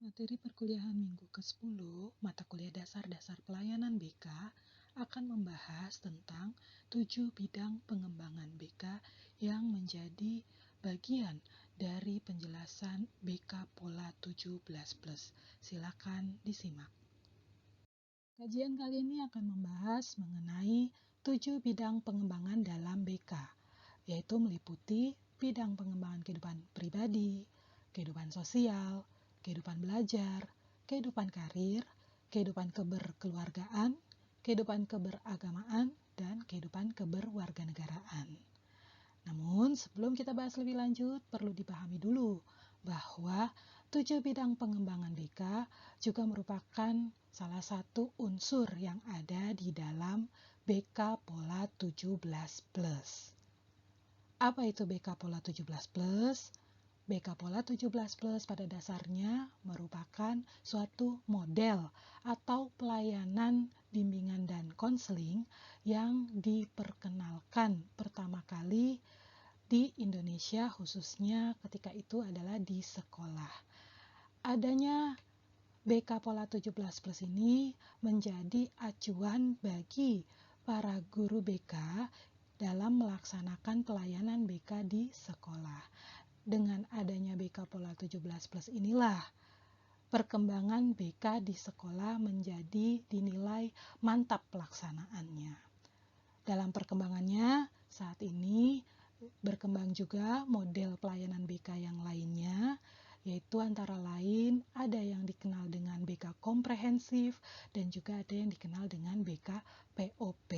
Materi perkuliahan minggu ke-10, mata kuliah dasar-dasar pelayanan BK, akan membahas tentang 7 bidang pengembangan BK yang menjadi bagian dari penjelasan BK Pola 17+. Silakan disimak. Kajian kali ini akan membahas mengenai 7 bidang pengembangan dalam BK, yaitu meliputi bidang pengembangan kehidupan pribadi, kehidupan sosial, kehidupan belajar, kehidupan karir, kehidupan keberkeluargaan, kehidupan keberagamaan, dan kehidupan keberwarganegaraan. Namun, sebelum kita bahas lebih lanjut, perlu dipahami dulu bahwa 7 bidang pengembangan BK juga merupakan salah satu unsur yang ada di dalam BK Pola 17+. Apa itu BK Pola 17+? BK Pola 17+ pada dasarnya merupakan suatu model atau pelayanan bimbingan dan konseling yang diperkenalkan pertama kali di Indonesia, khususnya ketika itu adalah di sekolah. Adanya BK Pola 17+ ini menjadi acuan bagi para guru BK dalam melaksanakan pelayanan BK di sekolah. Dengan adanya BK Pola 17+ inilah perkembangan BK di sekolah menjadi dinilai mantap pelaksanaannya. Dalam perkembangannya, saat ini berkembang juga model pelayanan BK yang lainnya, yaitu antara lain ada yang dikenal dengan BK komprehensif dan juga ada yang dikenal dengan BK POP.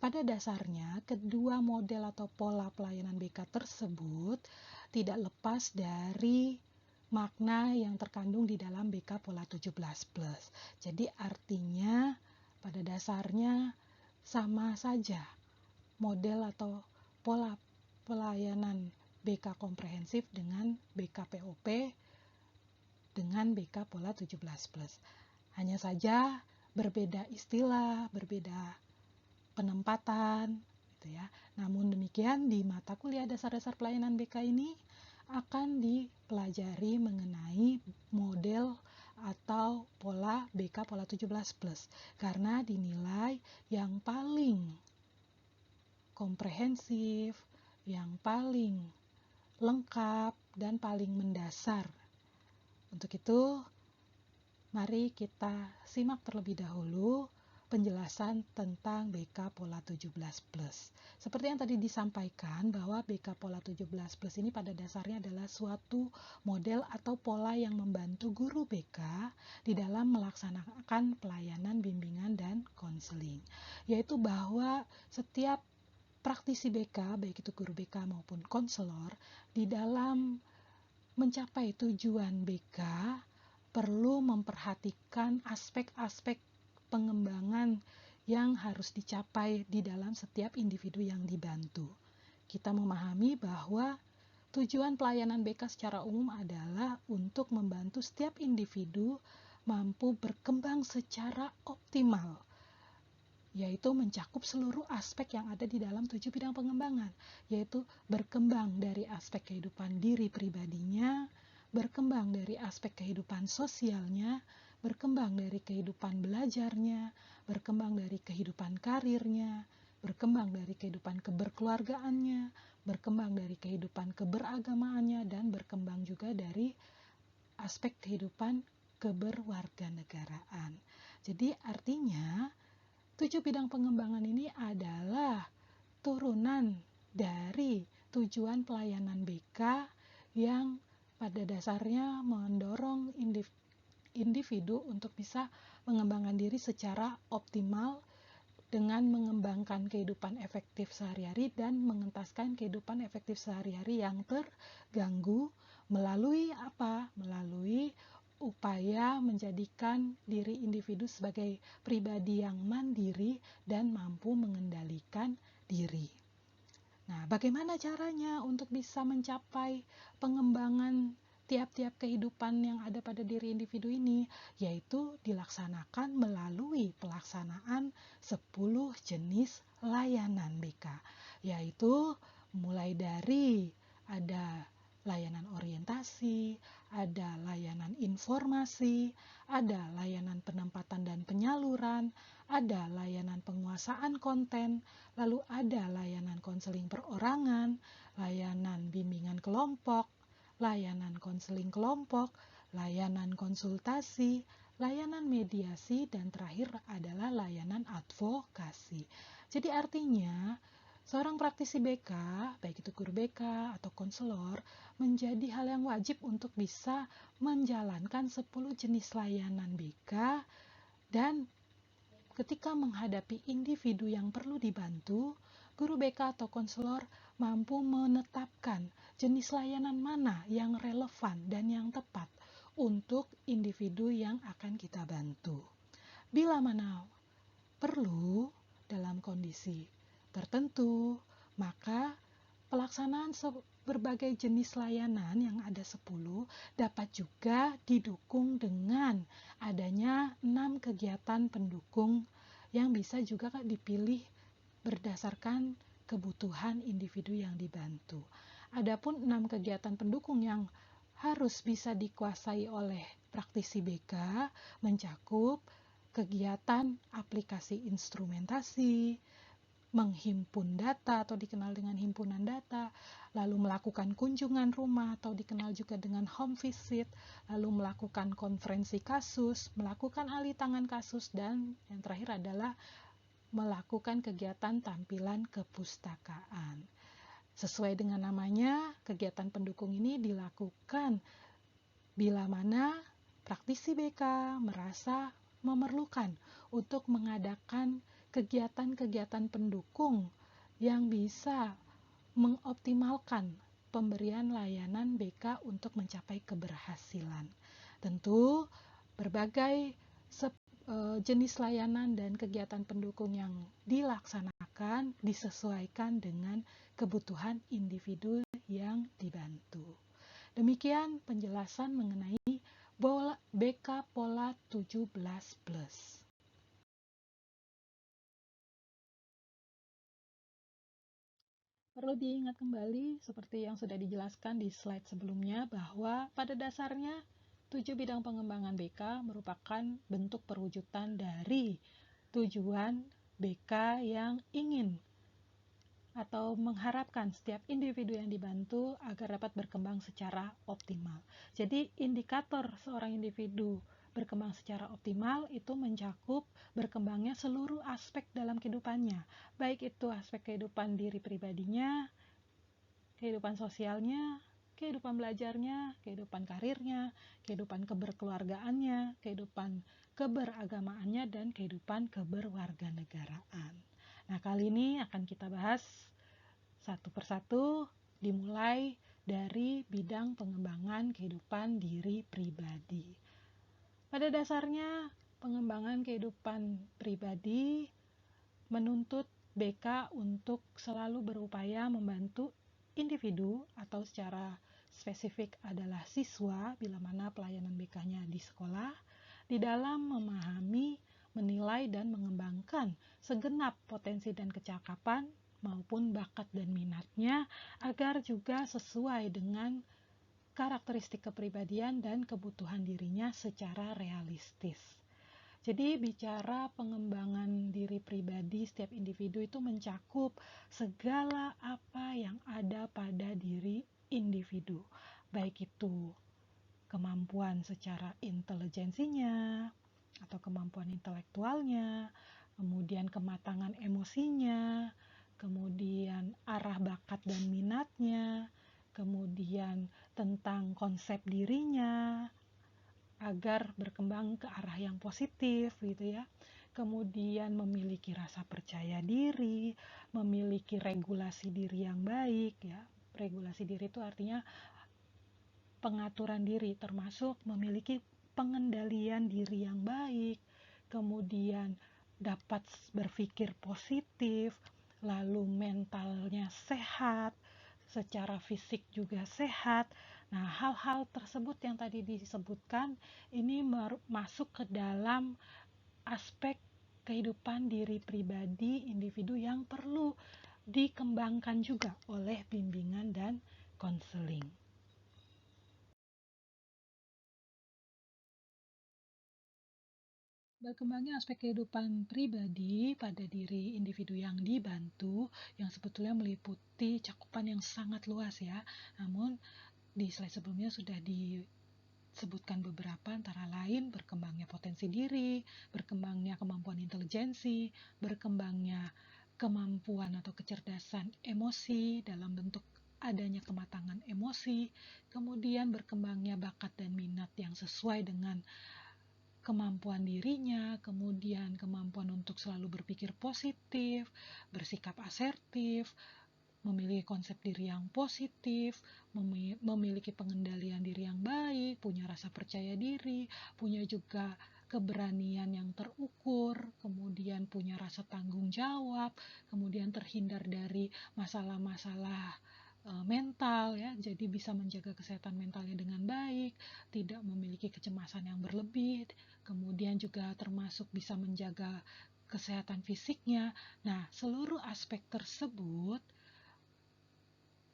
Pada dasarnya, kedua model atau pola pelayanan BK tersebut tidak lepas dari makna yang terkandung di dalam BK Pola 17+. Jadi artinya pada dasarnya sama saja model atau pola pelayanan BK komprehensif dengan BK POP dengan BK Pola 17+. Hanya saja berbeda istilah, berbeda penempatan, gitu ya. Namun demikian di mata kuliah dasar-dasar pelayanan BK ini akan dipelajari mengenai model atau pola BK Pola 17+, karena dinilai yang paling komprehensif, yang paling lengkap, dan paling mendasar. Untuk itu, mari kita simak terlebih dahulu penjelasan tentang BK Pola 17+. Seperti yang tadi disampaikan bahwa BK Pola 17+ ini pada dasarnya adalah suatu model atau pola yang membantu guru BK di dalam melaksanakan pelayanan bimbingan dan konseling. Yaitu bahwa setiap praktisi BK, baik itu guru BK maupun konselor, di dalam mencapai tujuan BK perlu memperhatikan aspek-aspek pengembangan yang harus dicapai di dalam setiap individu yang dibantu. Kita memahami bahwa tujuan pelayanan BK secara umum adalah untuk membantu setiap individu mampu berkembang secara optimal, yaitu mencakup seluruh aspek yang ada di dalam 7 bidang pengembangan, yaitu berkembang dari aspek kehidupan diri pribadinya, berkembang dari aspek kehidupan sosialnya, berkembang dari kehidupan belajarnya, berkembang dari kehidupan karirnya, berkembang dari kehidupan keberkeluargaannya, berkembang dari kehidupan keberagamaannya, dan berkembang juga dari aspek kehidupan keberwarganegaraan. Jadi artinya 7 bidang pengembangan ini adalah turunan dari tujuan pelayanan BK yang pada dasarnya mendorong individu untuk bisa mengembangkan diri secara optimal dengan mengembangkan kehidupan efektif sehari-hari dan mengentaskan kehidupan efektif sehari-hari yang terganggu melalui apa? Melalui upaya menjadikan diri individu sebagai pribadi yang mandiri dan mampu mengendalikan diri. Nah, bagaimana caranya untuk bisa mencapai pengembangan tiap-tiap kehidupan yang ada pada diri individu ini? Yaitu dilaksanakan melalui pelaksanaan 10 jenis layanan BK, yaitu mulai dari ada layanan orientasi, ada layanan informasi, ada layanan penempatan dan penyaluran, ada layanan penguasaan konten, lalu ada layanan konseling perorangan, layanan bimbingan kelompok, layanan konseling kelompok, layanan konsultasi, layanan mediasi, dan terakhir adalah layanan advokasi. Jadi artinya, seorang praktisi BK, baik itu guru BK atau konselor, menjadi hal yang wajib untuk bisa menjalankan 10 jenis layanan BK, dan ketika menghadapi individu yang perlu dibantu, guru BK atau konselor mampu menetapkan jenis layanan mana yang relevan dan yang tepat untuk individu yang akan kita bantu. Bila mana perlu dalam kondisi tertentu, maka pelaksanaan berbagai jenis layanan yang ada 10 dapat juga didukung dengan adanya 6 kegiatan pendukung yang bisa juga dipilih berdasarkan kebutuhan individu yang dibantu. Adapun 6 kegiatan pendukung yang harus bisa dikuasai oleh praktisi BK mencakup kegiatan aplikasi instrumentasi, menghimpun data atau dikenal dengan himpunan data, lalu melakukan kunjungan rumah atau dikenal juga dengan home visit, lalu melakukan konferensi kasus, melakukan alih tangan kasus, dan yang terakhir adalah melakukan kegiatan tampilan kepustakaan. Sesuai dengan namanya, kegiatan pendukung ini dilakukan bila mana praktisi BK merasa memerlukan untuk mengadakan kegiatan-kegiatan pendukung yang bisa mengoptimalkan pemberian layanan BK untuk mencapai keberhasilan. Tentu berbagai jenis layanan dan kegiatan pendukung yang dilaksanakan disesuaikan dengan kebutuhan individu yang dibantu. Demikian penjelasan mengenai BK Pola 17+. Perlu diingat kembali, seperti yang sudah dijelaskan di slide sebelumnya, bahwa pada dasarnya 7 bidang pengembangan BK merupakan bentuk perwujudan dari tujuan BK yang ingin atau mengharapkan setiap individu yang dibantu agar dapat berkembang secara optimal. Jadi indikator seorang individu berkembang secara optimal itu mencakup berkembangnya seluruh aspek dalam kehidupannya, baik itu aspek kehidupan diri pribadinya, kehidupan sosialnya, kehidupan belajarnya, kehidupan karirnya, kehidupan keberkeluargaannya, kehidupan keberagamaannya, dan kehidupan keberwarganegaraan. Nah, kali ini akan kita bahas satu persatu, dimulai dari bidang pengembangan kehidupan diri pribadi. Pada dasarnya, pengembangan kehidupan pribadi menuntut BK untuk selalu berupaya membantu individu atau secara spesifik adalah siswa bila mana pelayanan BK-nya di sekolah, di dalam memahami, menilai, dan mengembangkan segenap potensi dan kecakapan maupun bakat dan minatnya agar juga sesuai dengan karakteristik kepribadian dan kebutuhan dirinya secara realistis. Jadi bicara pengembangan diri pribadi setiap individu itu mencakup segala apa yang ada pada diri individu, baik itu kemampuan secara intelijensinya atau kemampuan intelektualnya, kemudian kematangan emosinya, kemudian arah bakat dan minatnya, kemudian tentang konsep dirinya agar berkembang ke arah yang positif gitu ya. Kemudian memiliki rasa percaya diri, memiliki regulasi diri yang baik ya. Regulasi diri itu artinya pengaturan diri, termasuk memiliki pengendalian diri yang baik, kemudian dapat berpikir positif, lalu mentalnya sehat, secara fisik juga sehat. Nah, hal-hal tersebut yang tadi disebutkan ini masuk ke dalam aspek kehidupan diri pribadi individu yang perlu dikembangkan juga oleh bimbingan dan konseling. Berkembangnya aspek kehidupan pribadi pada diri individu yang dibantu, yang sebetulnya meliputi cakupan yang sangat luas ya. Namun di slide sebelumnya sudah disebutkan beberapa, antara lain berkembangnya potensi diri, berkembangnya kemampuan intelijensi, berkembangnya kemampuan atau kecerdasan emosi dalam bentuk adanya kematangan emosi, kemudian berkembangnya bakat dan minat yang sesuai dengan kemampuan dirinya, kemudian kemampuan untuk selalu berpikir positif, bersikap asertif, memiliki konsep diri yang positif, memiliki pengendalian diri yang baik, punya rasa percaya diri, punya juga keberanian yang terukur, kemudian punya rasa tanggung jawab, kemudian terhindar dari masalah-masalah mental ya, jadi bisa menjaga kesehatan mentalnya dengan baik, tidak memiliki kecemasan yang berlebih, kemudian juga termasuk bisa menjaga kesehatan fisiknya. Nah, seluruh aspek tersebut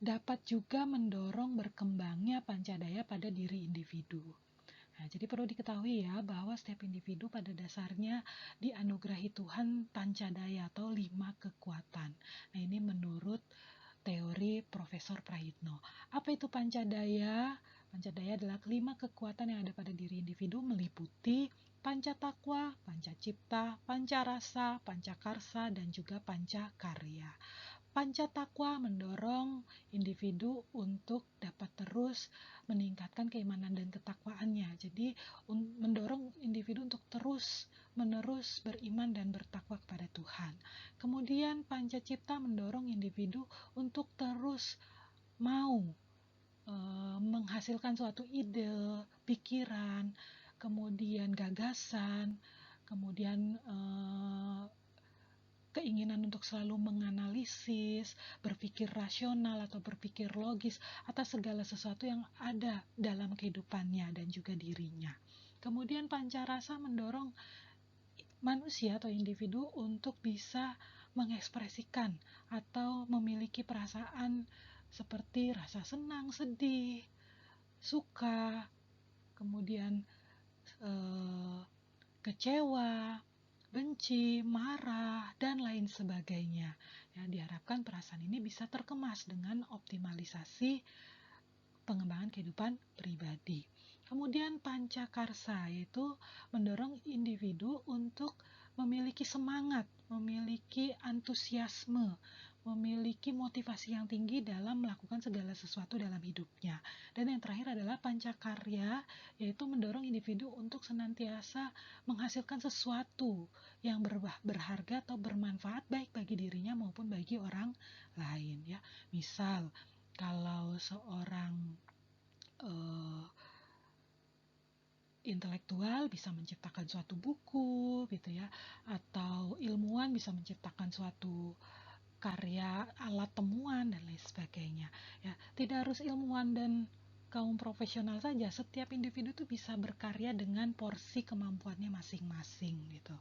dapat juga mendorong berkembangnya pancadaya pada diri individu. Nah, jadi perlu diketahui ya bahwa setiap individu pada dasarnya dianugerahi Tuhan pancadaya atau 5 kekuatan. Nah, ini menurut teori Profesor Prayitno. Apa itu pancadaya? Pancadaya adalah 5 kekuatan yang ada pada diri individu, meliputi pancatakwa, pancacipta, pancarasa, pancakarsa, dan juga pancakarya. Pancatakwa mendorong individu untuk dapat terus meningkatkan keimanan dan ketakwaannya. Jadi mendorong individu untuk terus-menerus beriman dan bertakwa kepada Tuhan. Kemudian pancacipta mendorong individu untuk terus mau menghasilkan suatu ide, pikiran, kemudian gagasan, kemudian keinginan untuk selalu menganalisis, berpikir rasional atau berpikir logis atas segala sesuatu yang ada dalam kehidupannya dan juga dirinya. Kemudian pancarasa mendorong manusia atau individu untuk bisa mengekspresikan atau memiliki perasaan seperti rasa senang, sedih, suka, kemudian kecewa, benci, marah, dan lain sebagainya. Ya, diharapkan perasaan ini bisa terkemas dengan optimalisasi pengembangan kehidupan pribadi. Kemudian pancakarsa, yaitu mendorong individu untuk memiliki semangat, memiliki antusiasme, memiliki motivasi yang tinggi dalam melakukan segala sesuatu dalam hidupnya. Dan yang terakhir adalah pancakarya, yaitu mendorong individu untuk senantiasa menghasilkan sesuatu yang berharga atau bermanfaat baik bagi dirinya maupun bagi orang lain ya. Misal kalau seorang intelektual bisa menciptakan suatu buku gitu ya, atau ilmuwan bisa menciptakan suatu karya alat temuan dan lain sebagainya ya. Tidak harus ilmuwan dan kaum profesional saja, setiap individu itu bisa berkarya dengan porsi kemampuannya masing-masing gitu.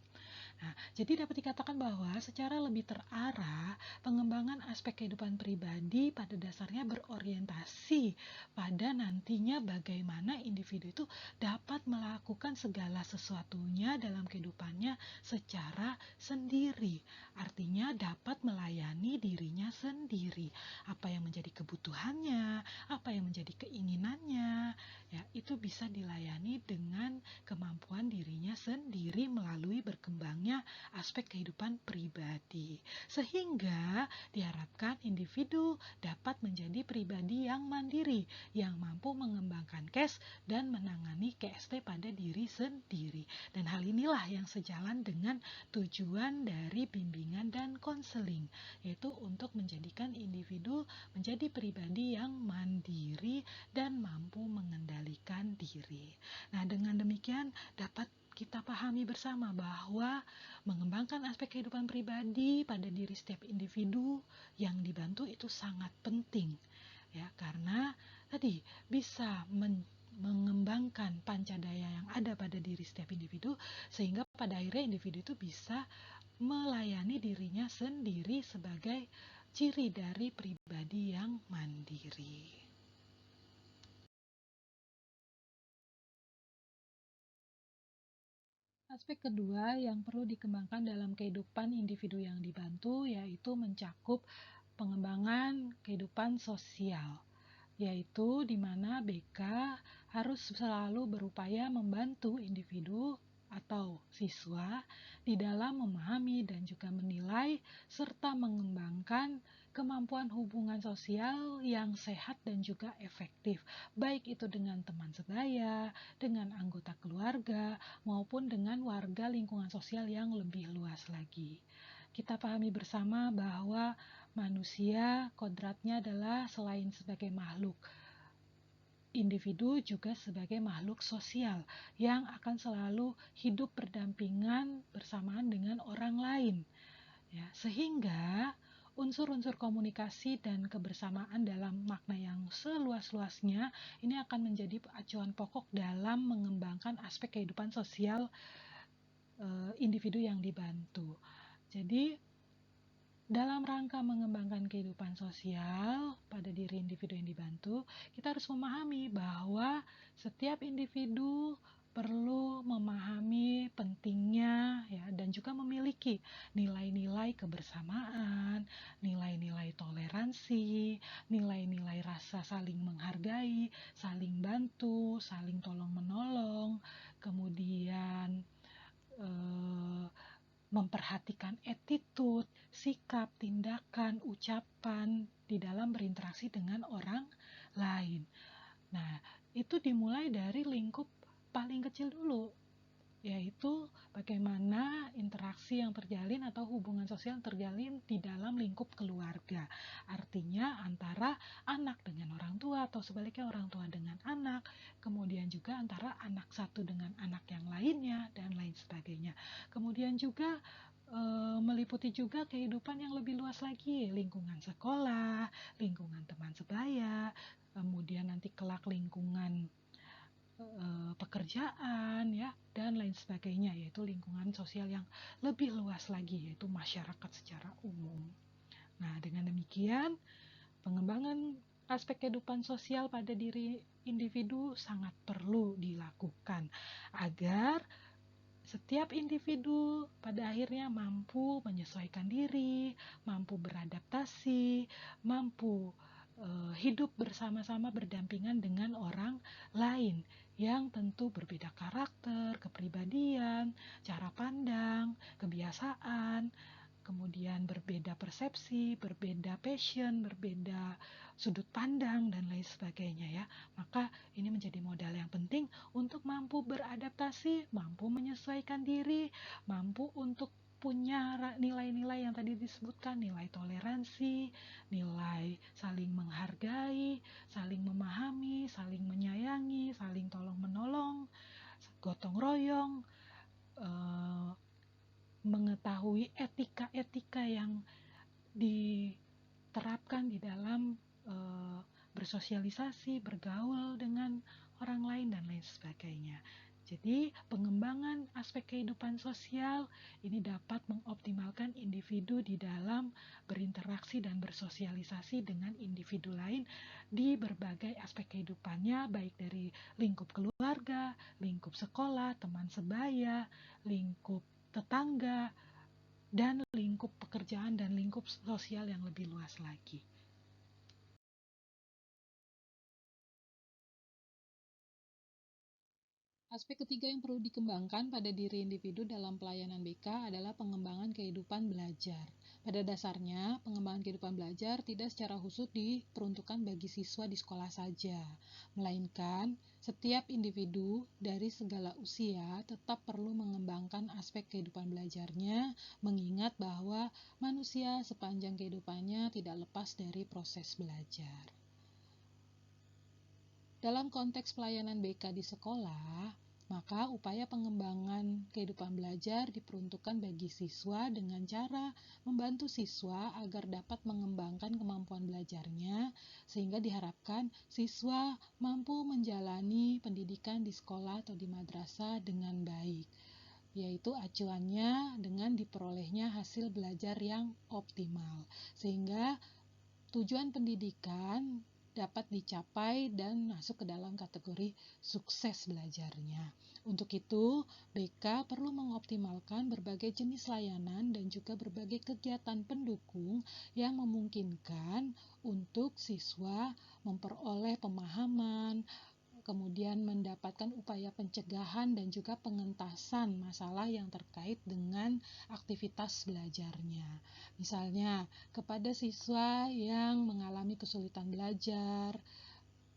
Nah, jadi dapat dikatakan bahwa secara lebih terarah, pengembangan aspek kehidupan pribadi pada dasarnya berorientasi pada nantinya bagaimana individu itu dapat melakukan segala sesuatunya dalam kehidupannya secara sendiri. Artinya dapat melayani dirinya sendiri. Apa yang menjadi kebutuhannya, apa yang menjadi keinginannya, ya itu bisa dilayani dengan kemampuan dirinya sendiri melalui berkembangnya aspek kehidupan pribadi, sehingga diharapkan individu dapat menjadi pribadi yang mandiri, yang mampu mengembangkan cash dan menangani KST pada diri sendiri. Dan hal inilah yang sejalan dengan tujuan dari bimbingan dan konseling, yaitu untuk menjadikan individu menjadi pribadi yang mandiri dan mampu mengendalikan diri. Nah, dengan demikian dapat kita pahami bersama bahwa mengembangkan aspek kehidupan pribadi pada diri setiap individu yang dibantu itu sangat penting ya, karena tadi bisa mengembangkan pancadaya yang ada pada diri setiap individu, sehingga pada akhirnya individu itu bisa melayani dirinya sendiri sebagai ciri dari pribadi yang mandiri. Aspek kedua yang perlu dikembangkan dalam kehidupan individu yang dibantu yaitu mencakup pengembangan kehidupan sosial, yaitu di mana BK harus selalu berupaya membantu individu atau siswa di dalam memahami dan juga menilai serta mengembangkan kemampuan hubungan sosial yang sehat dan juga efektif, baik itu dengan teman sebaya, dengan anggota keluarga, maupun dengan warga lingkungan sosial yang lebih luas lagi. Kita pahami bersama bahwa manusia kodratnya adalah selain sebagai makhluk individu juga sebagai makhluk sosial yang akan selalu hidup berdampingan bersamaan dengan orang lain. Ya, sehingga unsur-unsur komunikasi dan kebersamaan dalam makna yang seluas-luasnya ini akan menjadi acuan pokok dalam mengembangkan aspek kehidupan sosial individu yang dibantu. Jadi dalam rangka mengembangkan kehidupan sosial pada diri individu yang dibantu, kita harus memahami bahwa setiap individu perlu memahami pentingnya ya dan juga memiliki nilai-nilai kebersamaan, nilai-nilai toleransi, nilai-nilai rasa saling menghargai, saling bantu, saling tolong-menolong, kemudian memperhatikan attitude, sikap, tindakan, ucapan di dalam berinteraksi dengan orang lain. Nah, itu dimulai dari lingkup paling kecil dulu, yaitu bagaimana interaksi yang terjalin atau hubungan sosial yang terjalin di dalam lingkup keluarga. Artinya antara anak dengan orang tua atau sebaliknya orang tua dengan anak, kemudian juga antara anak satu dengan anak yang lainnya, dan lain sebagainya. Kemudian juga meliputi juga kehidupan yang lebih luas lagi, lingkungan sekolah, lingkungan teman sebaya, kemudian nanti kelak lingkungan pekerjaan ya dan lain sebagainya, yaitu lingkungan sosial yang lebih luas lagi, yaitu masyarakat secara umum. Nah, dengan demikian pengembangan aspek kehidupan sosial pada diri individu sangat perlu dilakukan agar setiap individu pada akhirnya mampu menyesuaikan diri, mampu beradaptasi, mampu hidup bersama-sama berdampingan dengan orang lain yang tentu berbeda karakter, kepribadian, cara pandang, kebiasaan, kemudian berbeda persepsi, berbeda passion, berbeda sudut pandang, dan lain sebagainya ya. Maka ini menjadi modal yang penting untuk mampu beradaptasi, mampu menyesuaikan diri, mampu untuk punya nilai-nilai yang tadi disebutkan, nilai toleransi, nilai saling menghargai, saling memahami, saling menyayangi, saling tolong-menolong, gotong royong, mengetahui etika-etika yang diterapkan di dalam bersosialisasi, bergaul dengan orang lain, dan lain sebagainya. Jadi pengembangan aspek kehidupan sosial ini dapat mengoptimalkan individu di dalam berinteraksi dan bersosialisasi dengan individu lain di berbagai aspek kehidupannya, baik dari lingkup keluarga, lingkup sekolah, teman sebaya, lingkup tetangga, dan lingkup pekerjaan dan lingkup sosial yang lebih luas lagi. Aspek ketiga yang perlu dikembangkan pada diri individu dalam pelayanan BK adalah pengembangan kehidupan belajar. Pada dasarnya, pengembangan kehidupan belajar tidak secara khusus diperuntukkan bagi siswa di sekolah saja, melainkan setiap individu dari segala usia tetap perlu mengembangkan aspek kehidupan belajarnya, mengingat bahwa manusia sepanjang kehidupannya tidak lepas dari proses belajar. Dalam konteks pelayanan BK di sekolah, maka upaya pengembangan kehidupan belajar diperuntukkan bagi siswa dengan cara membantu siswa agar dapat mengembangkan kemampuan belajarnya, sehingga diharapkan siswa mampu menjalani pendidikan di sekolah atau di madrasah dengan baik, yaitu acuannya dengan diperolehnya hasil belajar yang optimal, sehingga tujuan pendidikan dapat dicapai dan masuk ke dalam kategori sukses belajarnya. Untuk itu, BK perlu mengoptimalkan berbagai jenis layanan dan juga berbagai kegiatan pendukung yang memungkinkan untuk siswa memperoleh pemahaman, kemudian mendapatkan upaya pencegahan dan juga pengentasan masalah yang terkait dengan aktivitas belajarnya. Misalnya, kepada siswa yang mengalami kesulitan belajar,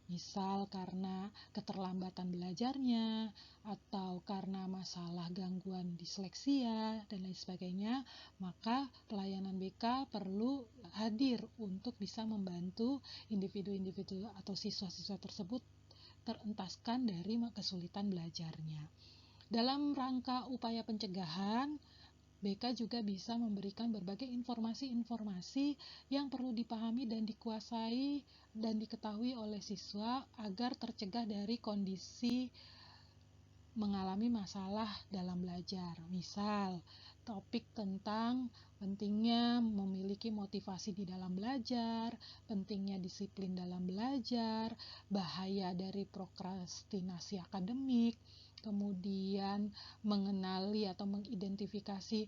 misal karena keterlambatan belajarnya, atau karena masalah gangguan disleksia, dan lain sebagainya, maka pelayanan BK perlu hadir untuk bisa membantu individu-individu atau siswa-siswa tersebut terentaskan dari kesulitan belajarnya. Dalam rangka upaya pencegahan, BK juga bisa memberikan berbagai informasi-informasi yang perlu dipahami dan dikuasai dan diketahui oleh siswa agar tercegah dari kondisi mengalami masalah dalam belajar. Misal, topik tentang pentingnya memiliki motivasi di dalam belajar, pentingnya disiplin dalam belajar, bahaya dari prokrastinasi akademik, kemudian mengenali atau mengidentifikasi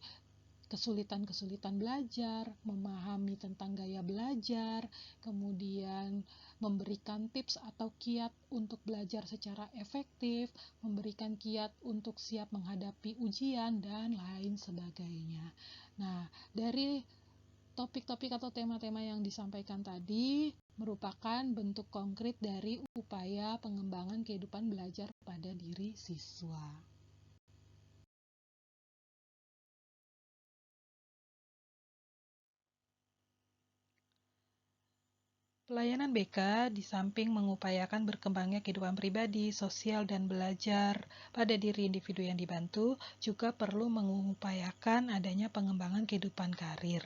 kesulitan-kesulitan belajar, memahami tentang gaya belajar, kemudian memberikan tips atau kiat untuk belajar secara efektif, memberikan kiat untuk siap menghadapi ujian, dan lain sebagainya. Nah, dari topik-topik atau tema-tema yang disampaikan tadi merupakan bentuk konkret dari upaya pengembangan kehidupan belajar pada diri siswa. Pelayanan BK di samping mengupayakan berkembangnya kehidupan pribadi, sosial, dan belajar pada diri individu yang dibantu, juga perlu mengupayakan adanya pengembangan kehidupan karir,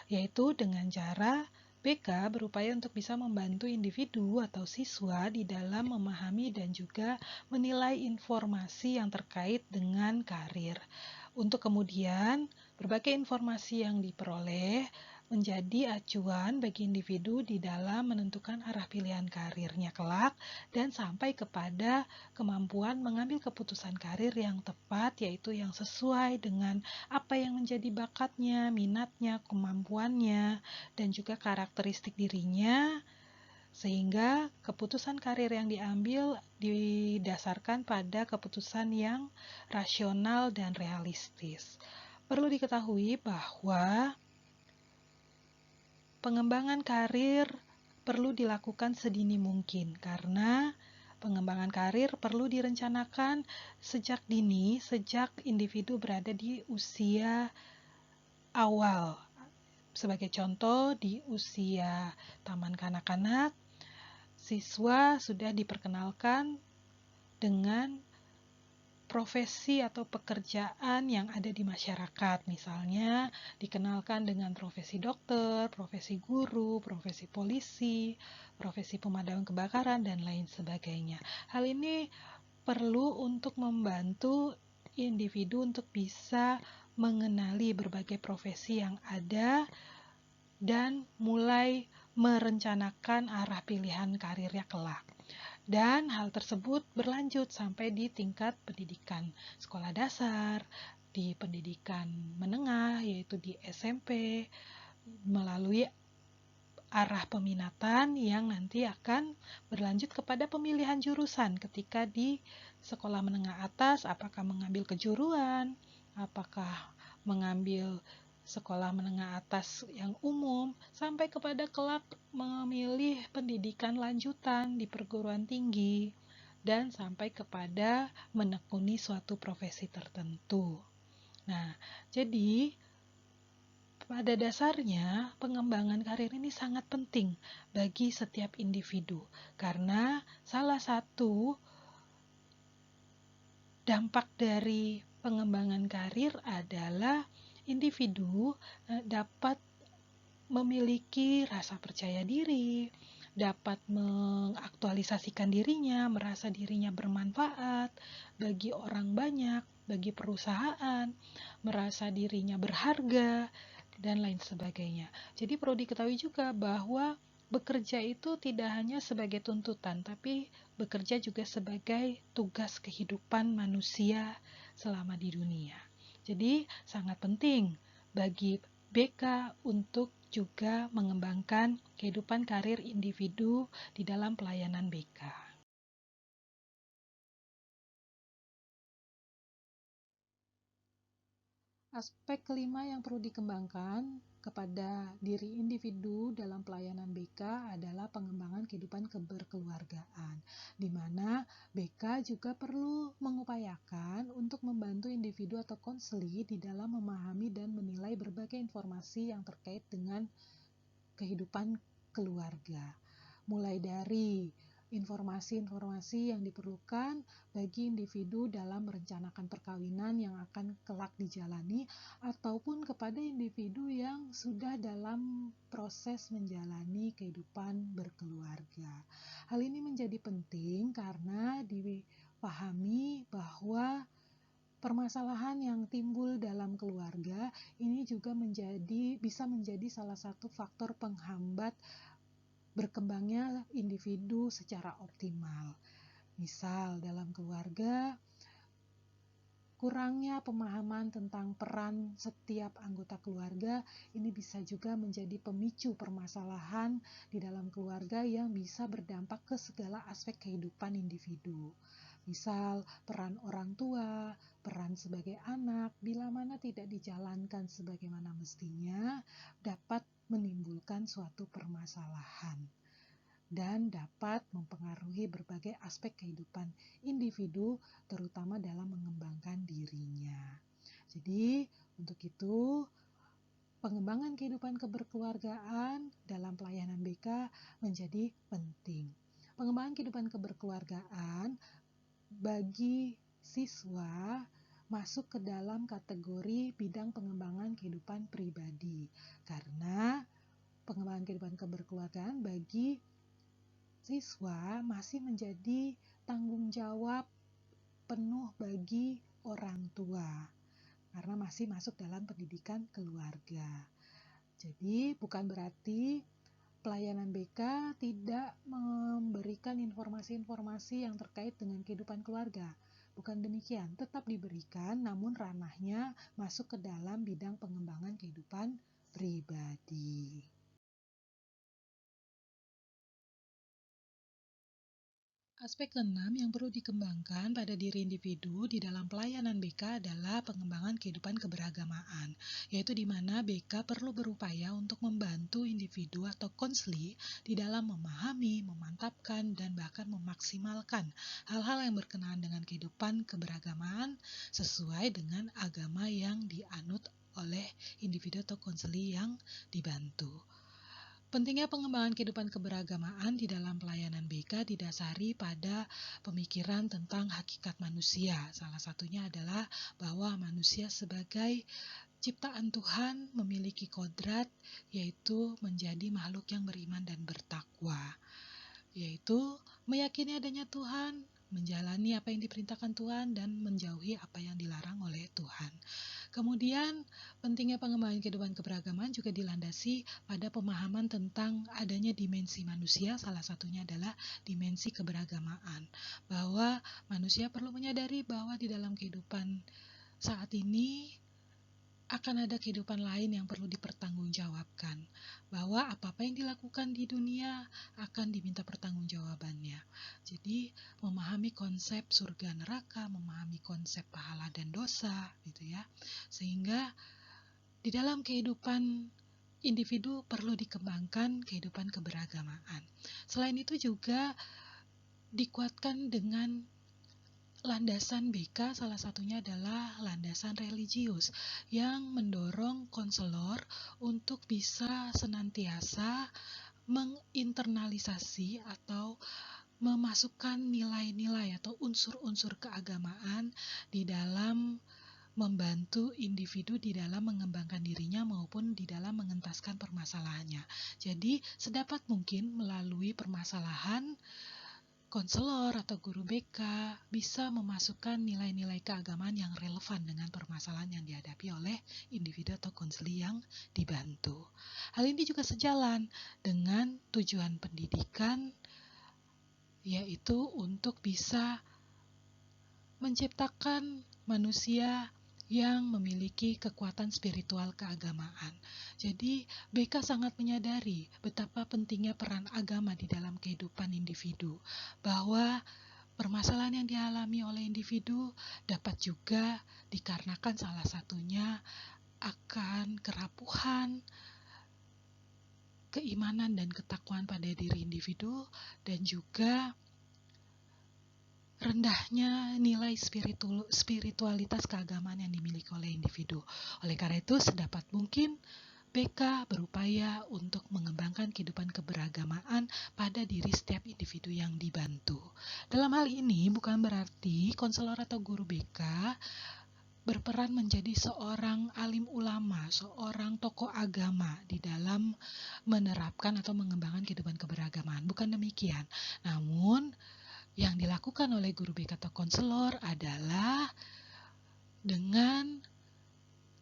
yaitu dengan cara BK berupaya untuk bisa membantu individu atau siswa di dalam memahami dan juga menilai informasi yang terkait dengan karir. Untuk kemudian, berbagai informasi yang diperoleh menjadi acuan bagi individu di dalam menentukan arah pilihan karirnya kelak dan sampai kepada kemampuan mengambil keputusan karir yang tepat, yaitu yang sesuai dengan apa yang menjadi bakatnya, minatnya, kemampuannya, dan juga karakteristik dirinya, sehingga keputusan karir yang diambil didasarkan pada keputusan yang rasional dan realistis. Perlu diketahui bahwa pengembangan karir perlu dilakukan sedini mungkin karena pengembangan karir perlu direncanakan sejak dini, sejak individu berada di usia awal. Sebagai contoh, di usia taman kanak-kanak, siswa sudah diperkenalkan dengan profesi atau pekerjaan yang ada di masyarakat. Misalnya, dikenalkan dengan profesi dokter, profesi guru, profesi polisi, profesi pemadam kebakaran, dan lain sebagainya. Hal ini perlu untuk membantu individu untuk bisa mengenali berbagai profesi yang ada dan mulai merencanakan arah pilihan karirnya kelak. Dan hal tersebut berlanjut sampai di tingkat pendidikan sekolah dasar, di pendidikan menengah, yaitu di SMP, melalui arah peminatan yang nanti akan berlanjut kepada pemilihan jurusan ketika di sekolah menengah atas, apakah mengambil kejuruan, apakah mengambil sekolah menengah atas yang umum, sampai kepada kelak memilih pendidikan lanjutan di perguruan tinggi, dan sampai kepada menekuni suatu profesi tertentu. Nah, jadi pada dasarnya pengembangan karir ini sangat penting bagi setiap individu karena salah satu dampak dari pengembangan karir adalah individu dapat memiliki rasa percaya diri, dapat mengaktualisasikan dirinya, merasa dirinya bermanfaat bagi orang banyak, bagi perusahaan, merasa dirinya berharga, dan lain sebagainya. Jadi perlu diketahui juga bahwa bekerja itu tidak hanya sebagai tuntutan, tapi bekerja juga sebagai tugas kehidupan manusia selama di dunia. Jadi sangat penting bagi BK untuk juga mengembangkan kehidupan karir individu di dalam pelayanan BK. Aspek kelima yang perlu dikembangkan kepada diri individu dalam pelayanan BK adalah pengembangan kehidupan keberkeluargaan, di mana BK juga perlu mengupayakan untuk membantu individu atau konseli di dalam memahami dan menilai berbagai informasi yang terkait dengan kehidupan keluarga, mulai dari informasi-informasi yang diperlukan bagi individu dalam merencanakan perkawinan yang akan kelak dijalani, ataupun kepada individu yang sudah dalam proses menjalani kehidupan berkeluarga. Hal ini menjadi penting karena dipahami bahwa permasalahan yang timbul dalam keluarga ini juga bisa menjadi salah satu faktor penghambat berkembangnya individu secara optimal. Misal dalam keluarga, kurangnya pemahaman tentang peran setiap anggota keluarga ini bisa juga menjadi pemicu permasalahan di dalam keluarga yang bisa berdampak ke segala aspek kehidupan individu. Misal peran orang tua, peran sebagai anak, bila mana tidak dijalankan sebagaimana mestinya, dapat menimbulkan suatu permasalahan dan dapat mempengaruhi berbagai aspek kehidupan individu, terutama dalam mengembangkan dirinya. Jadi, untuk itu, pengembangan kehidupan keberkeluargaan dalam pelayanan BK menjadi penting. Pengembangan kehidupan keberkeluargaan bagi siswa masuk ke dalam kategori bidang pengembangan kehidupan pribadi, karena pengembangan kehidupan keberkeluargaan bagi siswa masih menjadi tanggung jawab penuh bagi orang tua, karena masih masuk dalam pendidikan keluarga. Jadi bukan berarti pelayanan BK tidak memberikan informasi-informasi yang terkait dengan kehidupan keluarga. Bukan demikian, tetap diberikan, namun ranahnya masuk ke dalam bidang pengembangan kehidupan pribadi. Aspek keenam yang perlu dikembangkan pada diri individu di dalam pelayanan BK adalah pengembangan kehidupan keberagamaan, yaitu di mana BK perlu berupaya untuk membantu individu atau konseli di dalam memahami, memantapkan, dan bahkan memaksimalkan hal-hal yang berkenaan dengan kehidupan keberagamaan sesuai dengan agama yang dianut oleh individu atau konseli yang dibantu. Pentingnya pengembangan kehidupan keberagamaan di dalam pelayanan BK didasari pada pemikiran tentang hakikat manusia. Salah satunya adalah bahwa manusia sebagai ciptaan Tuhan memiliki kodrat, yaitu menjadi makhluk yang beriman dan bertakwa, yaitu meyakini adanya Tuhan, menjalani apa yang diperintahkan Tuhan, dan menjauhi apa yang dilarang oleh Tuhan. Kemudian, pentingnya pengembangan kehidupan keberagaman juga dilandasi pada pemahaman tentang adanya dimensi manusia, salah satunya adalah dimensi keberagamaan, bahwa manusia perlu menyadari bahwa di dalam kehidupan saat ini akan ada kehidupan lain yang perlu dipertanggungjawabkan, bahwa apa-apa yang dilakukan di dunia akan diminta pertanggungjawabannya. Jadi memahami konsep surga neraka, memahami konsep pahala dan dosa, gitu ya, sehingga di dalam kehidupan individu perlu dikembangkan kehidupan keberagamaan. Selain itu juga dikuatkan dengan landasan BK, salah satunya adalah landasan religius yang mendorong konselor untuk bisa senantiasa menginternalisasi atau memasukkan nilai-nilai atau unsur-unsur keagamaan di dalam membantu individu di dalam mengembangkan dirinya maupun di dalam mengentaskan permasalahannya. Jadi, sedapat mungkin melalui permasalahan, konselor atau guru BK bisa memasukkan nilai-nilai keagamaan yang relevan dengan permasalahan yang dihadapi oleh individu atau konseli yang dibantu. Hal ini juga sejalan dengan tujuan pendidikan, yaitu untuk bisa menciptakan manusia yang memiliki kekuatan spiritual keagamaan. Jadi, BK sangat menyadari betapa pentingnya peran agama di dalam kehidupan individu, bahwa permasalahan yang dialami oleh individu dapat juga dikarenakan salah satunya akan kerapuhan keimanan dan ketakwaan pada diri individu, dan juga rendahnya nilai spiritualitas keagamaan yang dimiliki oleh individu. Oleh karena itu, sedapat mungkin BK berupaya untuk mengembangkan kehidupan keberagamaan pada diri setiap individu yang dibantu. Dalam hal ini bukan berarti konselor atau guru BK berperan menjadi seorang alim ulama, seorang tokoh agama di dalam menerapkan atau mengembangkan kehidupan keberagamaan. Bukan demikian. Namun, yang dilakukan oleh guru BK atau konselor adalah dengan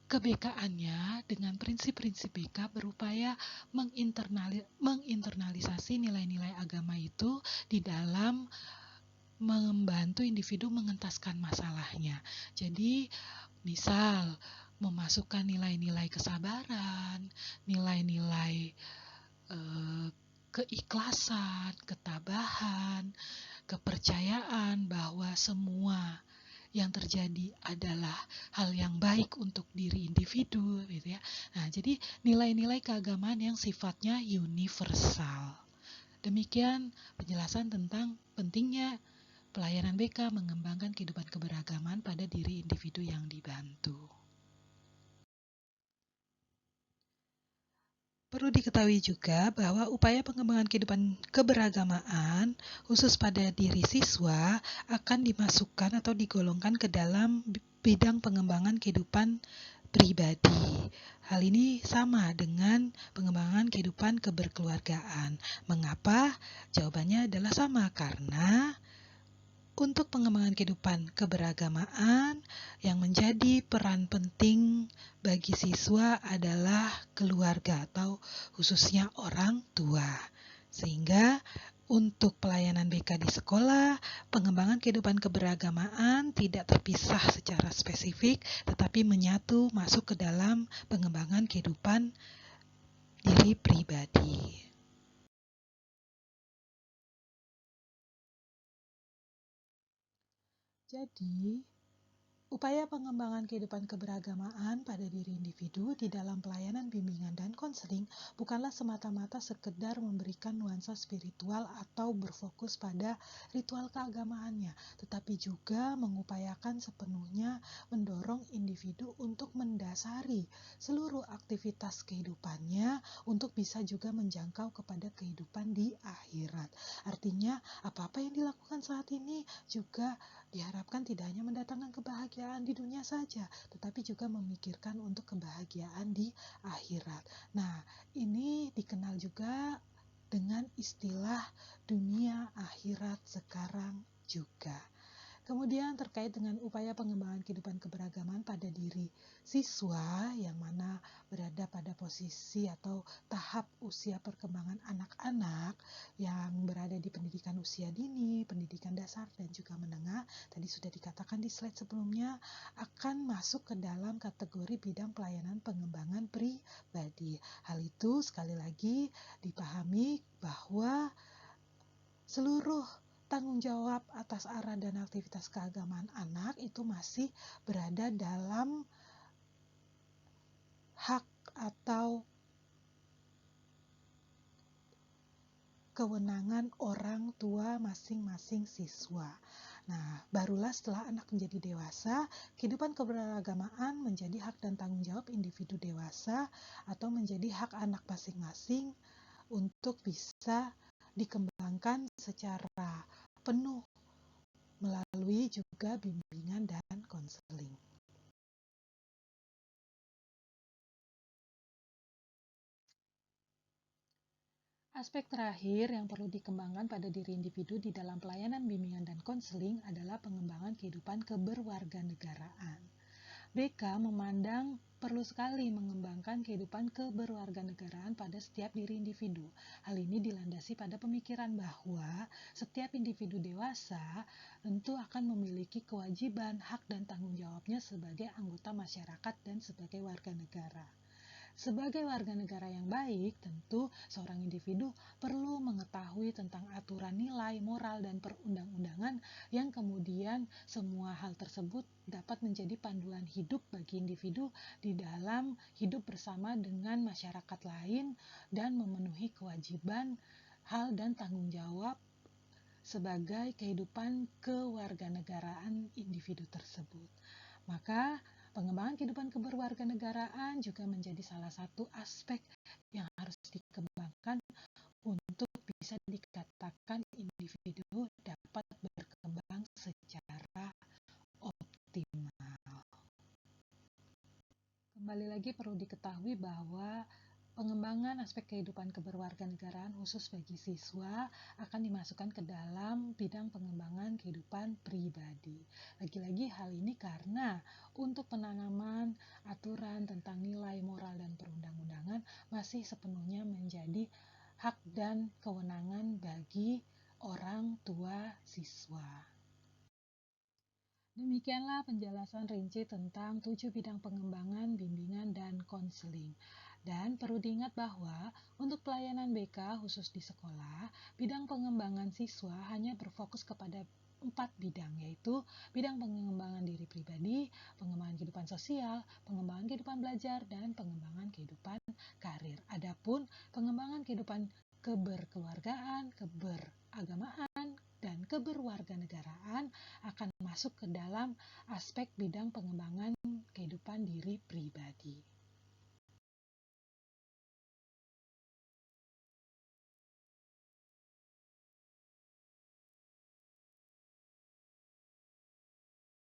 kebekaannya, dengan prinsip-prinsip BK berupaya menginternalisasi nilai-nilai agama itu di dalam membantu individu mengentaskan masalahnya. Jadi, misal memasukkan nilai-nilai kesabaran, nilai-nilai keikhlasan, ketabahan, kepercayaan bahwa semua yang terjadi adalah hal yang baik untuk diri individu, gitu ya. Nah, jadi nilai-nilai keagamaan yang sifatnya universal. Demikian penjelasan tentang pentingnya pelayanan BK mengembangkan kehidupan keberagaman pada diri individu yang dibantu. Perlu diketahui juga bahwa upaya pengembangan kehidupan keberagamaan khusus pada diri siswa akan dimasukkan atau digolongkan ke dalam bidang pengembangan kehidupan pribadi. Hal ini sama dengan pengembangan kehidupan keberkeluargaan. Mengapa? Jawabannya adalah sama, karena untuk pengembangan kehidupan keberagamaan yang menjadi peran penting bagi siswa adalah keluarga atau khususnya orang tua. Sehingga untuk pelayanan BK di sekolah, pengembangan kehidupan keberagamaan tidak terpisah secara spesifik, tetapi menyatu masuk ke dalam pengembangan kehidupan diri pribadi. Jadi, upaya pengembangan kehidupan keberagamaan pada diri individu di dalam pelayanan bimbingan dan konseling bukanlah semata-mata sekedar memberikan nuansa spiritual atau berfokus pada ritual keagamaannya, tetapi juga mengupayakan sepenuhnya mendorong individu untuk mendasari seluruh aktivitas kehidupannya untuk bisa juga menjangkau kepada kehidupan di akhirat. Artinya, apa-apa yang dilakukan saat ini juga diharapkan tidak hanya mendatangkan kebahagiaan di dunia saja, tetapi juga memikirkan untuk kebahagiaan di akhirat. Nah, ini dikenal juga dengan istilah dunia akhirat sekarang juga. Kemudian terkait dengan upaya pengembangan kehidupan keberagaman pada diri siswa yang mana berada pada posisi atau tahap usia perkembangan anak-anak yang berada di pendidikan usia dini, pendidikan dasar dan juga menengah, tadi sudah dikatakan di slide sebelumnya, akan masuk ke dalam kategori bidang pelayanan pengembangan pribadi. Hal itu sekali lagi dipahami bahwa seluruh tanggung jawab atas arah dan aktivitas keagamaan anak itu masih berada dalam hak atau kewenangan orang tua masing-masing siswa. Nah, barulah setelah anak menjadi dewasa, kehidupan keberagamaan menjadi hak dan tanggung jawab individu dewasa atau menjadi hak anak masing-masing untuk bisa dikembangkan secara penuh melalui juga bimbingan dan konseling. Aspek terakhir yang perlu dikembangkan pada diri individu di dalam pelayanan bimbingan dan konseling adalah pengembangan kehidupan keberwarganegaraan. BK memandang perlu sekali mengembangkan kehidupan keberwarganegaraan pada setiap diri individu. Hal ini dilandasi pada pemikiran bahwa setiap individu dewasa tentu akan memiliki kewajiban, hak, dan tanggung jawabnya sebagai anggota masyarakat dan sebagai warga negara. Sebagai warga negara yang baik, tentu seorang individu perlu mengetahui tentang aturan nilai, moral, dan perundang-undangan yang kemudian semua hal tersebut dapat menjadi panduan hidup bagi individu di dalam hidup bersama dengan masyarakat lain dan memenuhi kewajiban, hal, dan tanggung jawab sebagai kehidupan kewarganegaraan individu tersebut. Maka, pengembangan kehidupan keberwarganegaraan juga menjadi salah satu aspek yang harus dikembangkan untuk bisa dikatakan individu dapat berkembang secara optimal. Kembali lagi perlu diketahui bahwa pengembangan aspek kehidupan keberwarganegaraan khusus bagi siswa akan dimasukkan ke dalam bidang pengembangan kehidupan pribadi. Lagi-lagi hal ini karena untuk penanaman aturan tentang nilai, moral, dan perundang-undangan masih sepenuhnya menjadi hak dan kewenangan bagi orang tua siswa. Demikianlah penjelasan rinci tentang 7 bidang pengembangan, bimbingan, dan konseling. Dan perlu diingat bahwa untuk pelayanan BK khusus di sekolah, bidang pengembangan siswa hanya berfokus kepada 4 bidang, yaitu bidang pengembangan diri pribadi, pengembangan kehidupan sosial, pengembangan kehidupan belajar, dan pengembangan kehidupan karir. Adapun pengembangan kehidupan keberkeluargaan, keberagamaan, dan keberwarganegaraan akan masuk ke dalam aspek bidang pengembangan kehidupan diri pribadi.